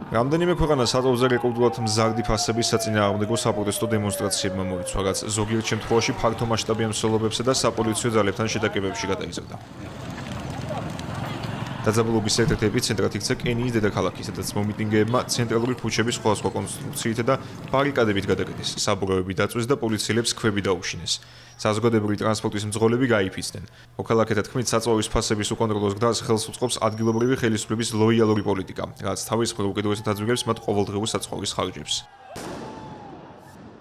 რამდენიმე ქვეყანას საწოლზე რეკორდულად მზარდი ფასების საწინააღმდეგო საპროტესტო დემონსტრაციებმა მოიცვა, რაც ზოგიერთ შემთხვევაში ფართომასშტაბიან მსვლელობებსა და საპოლიციო ძალებთან შეტაკებებში გადაიზარდა. დაძაბულობის ერთ-ერთ ეპიცენტრად იქცა კენიის დედაქალაქი, სადაც მომიტინგეებმა ცენტრალური ქუჩების სხვადასხვა კონსტრუქციით და ბარიკადებით გადაკეტეს, საბურავები დაწვეს და პოლიციელებს ქვები დაუშინეს. საზოგადოებრივი ტრანსპორტის მძღოლები გაიფიცნენ. მოქალაქეთა თქმით, საწვავის ფასების უკონტროლოს გზას ხელს უწყობს ადგილობრივი ხელისუფლების ლოიალური პოლიტიკა, რაც თავის მხრივ უკიდურესად აძვირებს მათ ყოველდღიურ საცხოვრის ხარჯებს.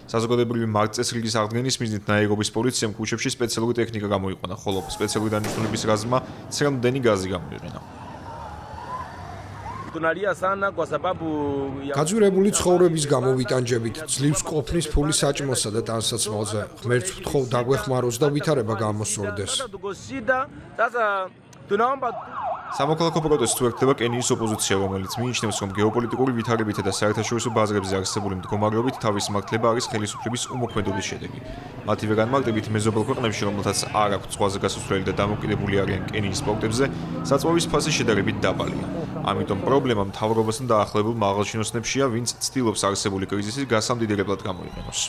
საზოგადოებრივი მარკწესრიგის აღდგენის mizნით ნაირობის პოლიციამ ქუჩებში სპეციალური ტექნიკა გამოიყვანა, ხოლო სპეციალური დანიშნულების რაზმმა ცრემლდენი გაზი გამოიყენა. გაძვირებული ცხოვრების გამო ვიტანჯებით, ძლივს ყოფნის ფული საჭმელსა და ტანსაცმელზე. ღმერთს ვთხოვ დაგვეხმაროს და ვითარება გამოსწორდეს. სამოქალაქო პროტესტს უერთდება კენიის ოპოზიცია, რომელიც მიიჩნევს, რომ გეოპოლიტიკური ვითარებითა და საერთაშორისო ბაზრებზე არსებული მდგომარეობით თავის მართლება არის ხელისუფლების უმოქმედობის შედეგი. მათივე განმარტებით, მეზობელ ქვეყნებში, რომელთაც არ აქვთ ზღვაზე გასასვლელი და დამოკიდებული არიან კენიის პორტებზე, საწვავის ფასი შედარებით დაბალია. ამიტომ პრობლემა მთავრობასთან დაახლოებულ მაღალჩინოსნებშია, ვინც ცდილობს არსებული კრიზისის გასამდიდრებლად გამოიყენოს.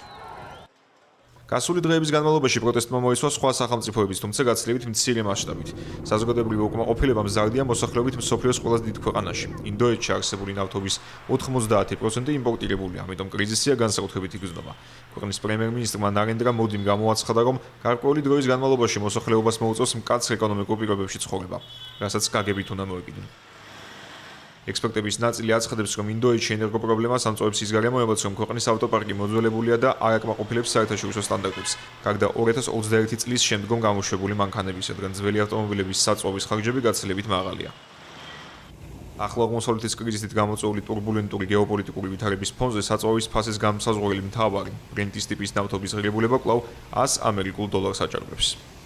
გასული დღეების განმავლობაში პროტესტმა მოიცვა სხვა სახელმწიფოების, თუმცა გაცილებით მცირე მასშტაბით. საზოგადოებრივი უკმაყოფილება მზარდია მოსახლეობით მსოფლიოს ყველაზე დიდ ქვეყანაში. ინდოეთში არსებული ნავთობის 90% იმპორტირებულია, ამიტომ კრიზისია განსაკუთრებით იგრძნობა. ქვეყნის პრემიერ-მინისტრმა ნარენდრა მოდიმ გამოაცხადა, რომ გარკვეული დროის განმავლობაში მოსახლეობას მოუწევს მკაცრ ეკონომიკურ პირობებში ცხოვრება, რასაც გაგებით უნდა მოეკიდონ. ექსპერტების ნაწილი აცხადებს, რომ ინდოეთში ენერგო პრობლემას ამწვავებს ის გარემოებაც, რომ ქვეყნის ავტოპარკი მოძველებულია და არ აკმაყოფილებს საერთაშორისო სტანდარტებს. გარდა 2021 წლის შემდგომ გამოშვებული მანქანების, რადგან ძველი ავტომობილების საწვავის ხარჯები გაცილებით მაღალია. ახლო აღმოსავლეთის კრიზისით გამოწვეული ტურბულენტური გეოპოლიტიკური ვითარების ფონზე საწვავის ფასის განმსაზღვრელი მთავარი ბრენტის ტიპის ნავთობის ღირებულება კვლავ $100 აჭარბებს.